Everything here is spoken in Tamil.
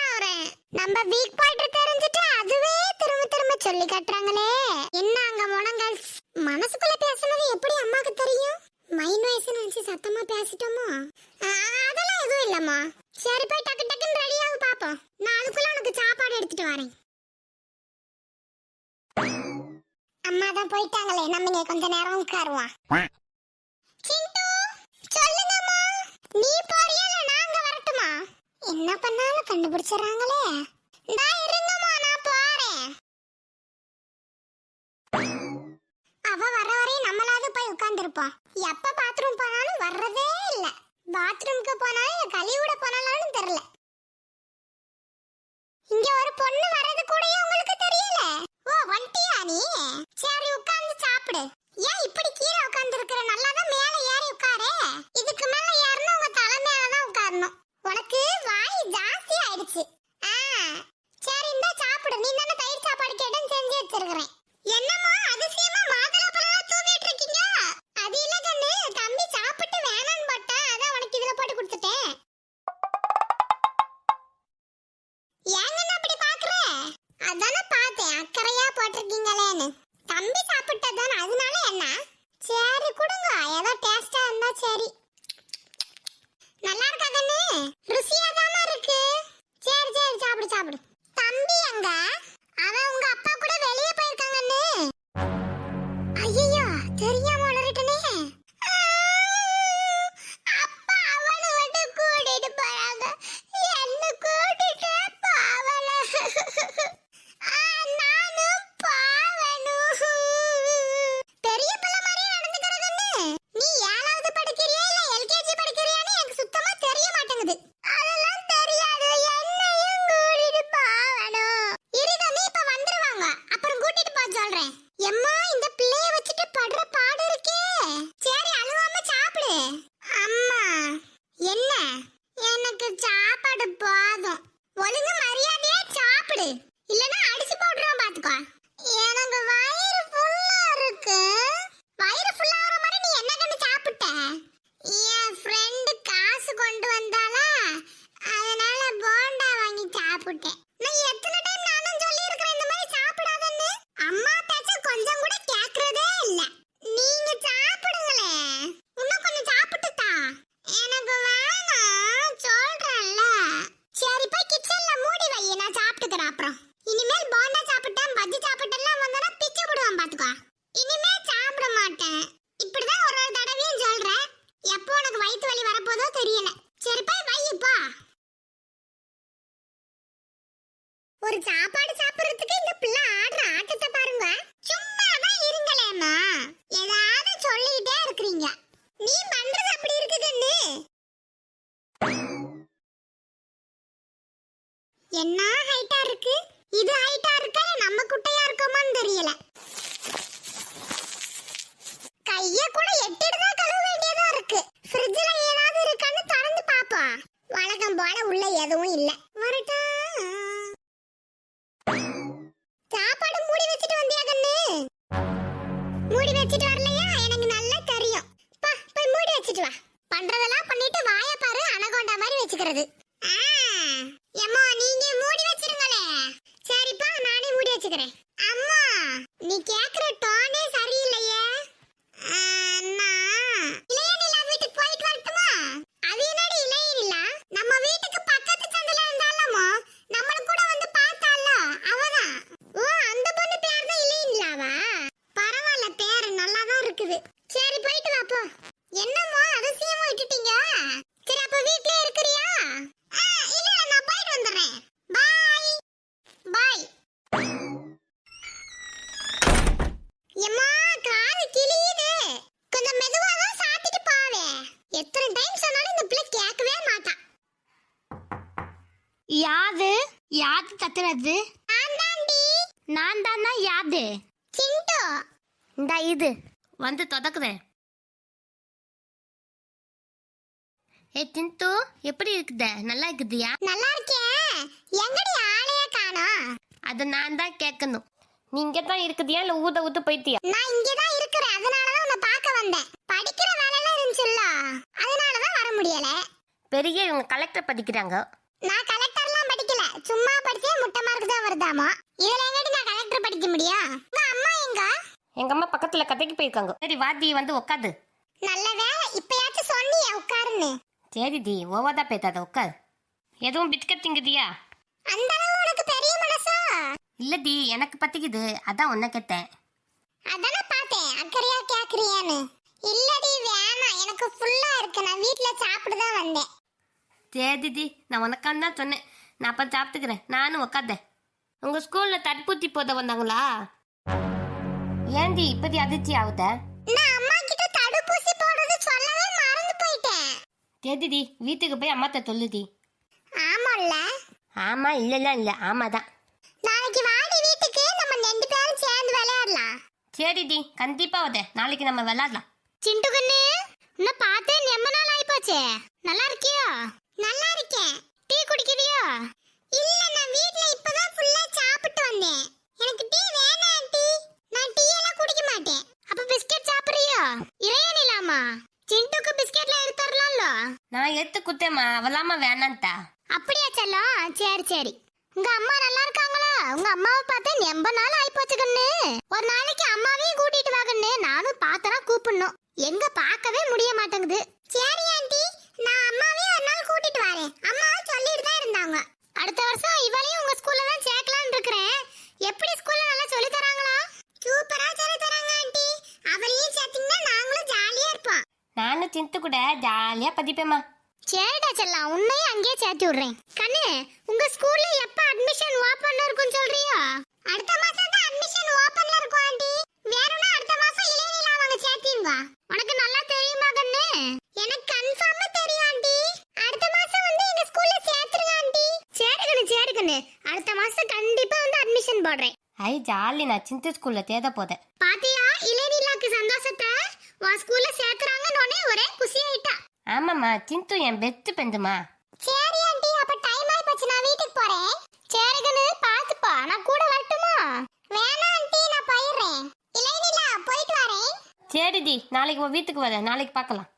ஆறேன். நம்ம வீக் பாயிண்ட் தெரிஞ்சிட்டு அதுவே திரும்ப திரும்ப சொல்லி காட்டுறாங்களே. என்ன அங்க முனங்கள் மனசுக்குள்ள பேசுனது எப்படி அம்மாக்கு தெரியும்? மைண்ட் வாய்ஸ் நினைச்சு சத்தமா பேசிட்டோமோ? அதெல்லாம் எதுவும் இல்லம்மா. சரி போய் டக்கு டக்குன்னு ரெடி ஆகு பாப்போம். நான் அதுக்குள்ள உனக்கு சாப்பாடு எடுத்துட்டு வரேன். அம்மா தான் போயிட்டாங்களே, நம்ம இங்க கொஞ்ச நேரம் உட்காருவோம். சிண்டு சொல்லுங்கம்மா. நீ போறியா இல்ல நாங்க வரட்டுமா? என்ன பண்ணாலும் கண்டுபிடிச்சறாங்களே. டா இருங்கம்மா நான் போறேன். அவ வர வரையும் நம்மளாவது போய் உட்கார்ந்திருப்போம். எப்ப பாத்ரூம் போனாலும் வர்றதே இல்ல. பாத்ரூம்க்கு போனாலும் கழிவுட போனாலும் தெரியல. இங்க ஒரு பொண்ணு வரது கூடயே உங்களுக்கு தெரியல. ஓ வண்டியா நீ? சரி உட்கார்ந்து சாப்பிடு. ஏன் இப்படி கீழே உட்கார்ந்து இருக்கற? நல்லாதான் மேலே ஏறி உட்காரு. இதுக்கு மேல ஏறணும் உங்க தலை மேல தான் உட்காரணும். உனக்கு வாய் ஜாஸ்தி ஆயிடுச்சு. சரி இந்த சாப்பிடு. நீ தானே தயிர் சாப்பாடு கேட்டேன்னு செஞ்சு வச்சிருக்கிறேன். என்னம்மா அதிசயமா மாதுளப்பழம் தூவிட்டு இருக்கீங்க? அது இல்ல கண்ணு, தம்பி சாப்பிட்டு வேணான்னு போட்டா அதான் உனக்கு இதுல போட்டு கொடுத்துட்டேன். ஏங்க அப்படி பாக்குற? அதானே பார்த்தேன் அக்கறையா போட்டிருக்கீங்களேன்னு. தம்பி சாப்பிட்டதானே, அதனால என்ன? சரி கொடுங்க, ஏதோ டேஸ்டா இருந்தா சரி. நல்லா இருக்கா கண்ணு? ருசியா தாமா இருக்கு. சரி சரி சாப்பிடு சாப்பிடு. தம்பி எங்க? அவன் உங்க அப்பா கூட வெளியே போயிருக்காங்கன்னு. ஐயோ தெரியாம உளறிட்டனே. அப்பா அவனை விட்டு கூட்டிட்டு போறாங்க. என்ன கூட்டிட்டு போவல. நானும் பாவனும். பெரிய பிள்ளை மாதிரியே நடந்துக்கிறதுன்னு. நீ 7வது படிக்கிறியா இல்ல எல்கேஜி படிக்கிறியான்னு எனக்கு சுத்தமா தெரிய மாட்டேங்குது. அதெல்லாம் தெரியாது. என்னையும் கூட்டிட்டு போவணும். இருங்க நீ இப்ப வந்துருவாங்க, அப்புறம் கூட்டிட்டு போக சொல்றேன். எம்மா இந்த பிள்ளைய வச்சுட்டு படுற பாடு இருக்கே. சரி அழுவாம சாப்பிடு. அம்மா என்ன? எனக்கு சாப்பாடு போதும். ஒழுங்கு மரியாதையா சாப்பிடு, இல்லனா அடிச்சு போடுறோம் பாத்துக்கோ. எனக்கு வயிறு ஃபுல்லா இருக்கு. வயிறு ஃபுல்லா ஆற மாதிரி நீ என்ன கண்டு சாப்பிட்ட? என் ஃப்ரெண்ட் காசு கொண்டு வந்தாளா, அதனால போண்டா வாங்கி சாப்பிட்டேன். நான் எத்தனை டைம் நானும் சொல்லி இருக்கிறேன் இந்த மாதிரி சாப்பிடாதன்னு. அம்மா பேச்ச கொஞ்சம் கூட கேக்குறதே இல்ல. நீங்க சாப்பிடுங்களே. இன்னும் கொஞ்சம் சாப்பிட்டுட்டா. எனக்கு வேணாம் சொல்றேன்ல. சரி போய் கிச்சன்ல மூடி வை, நான் சாப்பிட்டுக்கிறேன். அப்புறம் இனிமேல் போண்டா சாப்பிட்டேன் பஜ்ஜி சாப்பிட்டெல்லாம் வந்தனா பிச்சு போடுவான் பாத்துக்கோ. இனிமே சாப்பிட மாட்டேன். இப்படிதான் ஒரு ஒரு தடவையும் சொல்றேன். எப்போ உனக்கு வயித்து வலி வரப்போதோ தெரியல. சரி போய் வை இப்போ. ஒரு சாப்பாடு சாப்பிடுறதுக்கு இந்த பிள்ளை ஆடுற ஆட்டத்தை பாருங்க. சும்மா தான் இருங்களேம்மா, ஏதாவது சொல்லிட்டே இருக்கீங்க. நீ பண்றது அப்படி இருக்குதுன்னு. என்ன ஹைட்டா இருக்கு? இது ஹைட்டா இருக்கா நம்ம குட்டையா இருக்கோமான்னு தெரியல. கைய கூட எட்டிட்டு தான் கழுவ வேண்டியதா இருக்கு. ஃப்ரிட்ஜ்ல ஏதாவது இருக்கான்னு திறந்து பாப்போம். வழக்கம் போல உள்ள எதுவும் இல்ல. வரட்டா? சாப்பாடு மூடி வச்சிட்டு வந்தியா கண்ணு? மூடி வச்சிட்டு வரலையா? எனக்கு நல்லா தெரியும். போய் மூடி வச்சிட்டு வா. பண்றதெல்லாம் பண்ணிட்டு வாயை பாரு, அனகோண்டா மாதிரி வச்சுக்கிறது. எம்மா நீங்க மூடி வச்சிருங்களே. சரிப்பா நானே மூடி வச்சுக்கிறேன். அம்மா நீ கேக்குற டோனே சரியில்லையே. இளையனிலா வீட்டுக்கு போயிட்டு வரட்டுமா? அது என்னடி இளையனிலா? நம்ம வீட்டுக்கு பக்கத்து சந்தில இருந்தாலமோ நம்மள கூட வந்து பார்த்தால அவதான். ஓ அந்த பொண்ணு பேர் தான் இளையனிலாவா? பரவாயில்ல, பேர் நல்லா தான் இருக்குது. சரி போயிட்டு வா போ. என்னம்மா அதிசயமா விட்டுட்டீங்க? சரி அப்ப வீட்லயே இருக்கறியா? இல்ல நான் போயிட்டு வந்துறேன். By by. எம்மா காது கிளியுது. கொஞ்சம் மெதுவா தான் சாத்திட்டு போவே. எத்தனை டைம் சொன்னாலும் இந்த பிள்ளை கேட்கவே மாட்டா. யாது கத்துறது? நான் தானா யாது? சிண்டு இந்த இது வந்து தொடக்குறேன். சிண்டு எப்படி இருக்குத? நல்லா இருக்குதியா? நல்லா இருக்கேன். எங்கடி ஆளையே காணோம்? அது நான் தான் கேட்கணும். நீங்க தான் இருக்குதியா இல்ல ஊத ஊத்து போயிட்டியா? நான் இங்க தான் இருக்கிறேன். அதனால தான் உன்னை பார்க்க வந்தேன். படிக்கிற வேலையில இருந்துச்சுல்ல, அதனால தான் வர முடியல. பெரிய இவங்க கலெக்டர் படிக்கிறாங்க. நான் கலெக்டர்லாம் படிக்கல, வருதாமா. இதுல எங்கடி நான் கலெக்டர் படிக்க முடியும்? உங்க அம்மா எங்க? எங்க அம்மா பக்கத்துல கதைக்கு போயிருக்காங்க. சரி வாதி வந்து உட்காது. நல்ல வேலை இப்பயாச்சும் சொன்னியே உட்காருன்னு. சரி டி ஓவாதா பேத்தாத உட்கார். எதுவும் பிஸ்கட் திங்குதியா? அந்த அளவு உனக்கு பெரிய மனசா? இல்ல டி எனக்கு பத்திக்குது அதான் உன்ன கேட்டேன். அதானே பார்த்தேன் அக்கறையா கேக்குறியான்னு. இல்லடி வேணாம், எனக்கு ஃபுல்லா இருக்கு, நான் வீட்ல சாப்பிட்டு தான் வந்தேன். சரி டி நான் உனக்கான்னு தான் சொன்னேன். நான் அப்ப சாப்பிட்டுக்கிறேன். நானும் உட்காந்தேன். உங்க ஸ்கூல்ல தடுப்பூசி போத வந்தாங்களா? ஏன்டி இப்படி அதிர்ச்சி ஆகுத? நான் அம்மா கிட்ட தடுப்பூசி போடுறது சொல்லவே மறந்து போயிட்டேன். சரிடி வீட்டுக்கு போய் அம்மாட்ட சொல்லுடி. ஆமால்ல? ஆமா இல்ல ஆமாதான். நாளைக்கு வாடி வீட்டுக்கு, நம்ம ரெண்டு பேரும் சேர்ந்து விளையாடலாம். சரிடி கண்டிப்பா வத. நாளைக்கு நம்ம விளையாடலாம். சிண்டு கண்ணு உன்னை பார்த்தே ரொம்ப நாள் ஆயிப்போச்சே. நல்லா இருக்கியா? நல்லா இருக்கேன். டீ குடிக்கிறியா? இல்ல, நான் வீட்ல இப்பதான் ஃபுல்லா சாப்பிட்டு வந்தேன். எனக்கு டீ வேணாம் ஆண்டி. நான் டீ எல்லாம் குடிக்க மாட்டேன். அப்ப பிஸ்கட் சாப்பிடுறியா? இறையனிலாமா சிண்டுக்கு பிஸ்கட்ல எடுத்து தரலாம்ல. நான் எடுத்து குத்தேம்மா அவளாம வேணான்ட்டா. அப்படியா செல்லம்? சரி சரி. உங்க அம்மா நல்லா இருக்காங்களா? உங்க அம்மாவை பார்த்தா ரொம்ப நாள் ஆயிப்போச்சு கண்ணு. ஒரு நாளைக்கு அம்மாவையும் கூட்டிட்டு வா கண்ணு. நானும் பார்த்தனா கூப்பிடணும், எங்க பார்க்கவே முடிய மாட்டேங்குது. சரி ஆண்டி, நான் அம்மாவையும் ஒரு நாள் கூட்டிட்டு வரேன். அம்மாவும் சொல்லிட்டு தான் இருந்தாங்க. அடுத்த வருஷம் இவளையும் உங்க ஸ்கூல்ல தான் சேர்க்கலாம்னு இருக்கிறேன். எப்படி ஸ்கூல்ல நல்லா சொல்லி தராங்களா? சூப்பரா சொல்லி தராங்க ஆண்டி. அவளையும் சேர்த்தீங்கன்னா நாங்களும் ஜாலியா இருப்போம். நானும் சிந்து கூட ஜாலியா பதிப்பேம்மா. சரிடா செல்லம், உன்னையும் அங்கேயே சேர்த்து விடுறேன். கண்ணு உங்க ஸ்கூல்ல எப்ப அட்மிஷன் ஓபன்ல இருக்கும் சொல்றியா? அடுத்த மாசம் தான் அட்மிஷன் ஓபன்ல இருக்கும் ஆண்டி. வேறனா அடுத்த மாசம் இளையனில அவங்க சேர்த்தீங்க. உனக்கு நல்லா தெரியுமா கண்ணு? எனக்கு கன்ஃபார்மா தெரியும் ஆண்டி. அடுத்த மாசம் வந்து எங்க ஸ்கூல்ல சேர்த்துருங்க ஆண்டி. சரி கண்ணு அடுத்த மாசம் கண்டிப்பா வந்து அட்மிஷன் போடுறேன். ஐ ஜாலி. நான் சிந்து ஸ்கூல்ல தேட போதேன். பாத்தியா இளையனிலாக்கு சந்தோஷத்தை? வா ஸ்கூல்ல சேர்க்கறாங்கன்னு ஒரே குஷி ஆயிட்டா. ஆமாம்மா சிந்து என் பெஸ்ட் ஃப்ரெண்டுமா. சரி ஆண்டி, அப்ப டைம் ஆயி போச்சு, நான் வீட்டுக்கு போறேன். சரி கண்ணு பாத்துப்பா, நான் கூட வரட்டுமா? வேணாம் ஆண்டி, நான் போயிடுறேன். இளையனிலா போயிட்டு வரேன். சரிடி நாளைக்கு உன் வீட்டுக்கு வரேன். நாளைக்கு பார்க்கலாம்.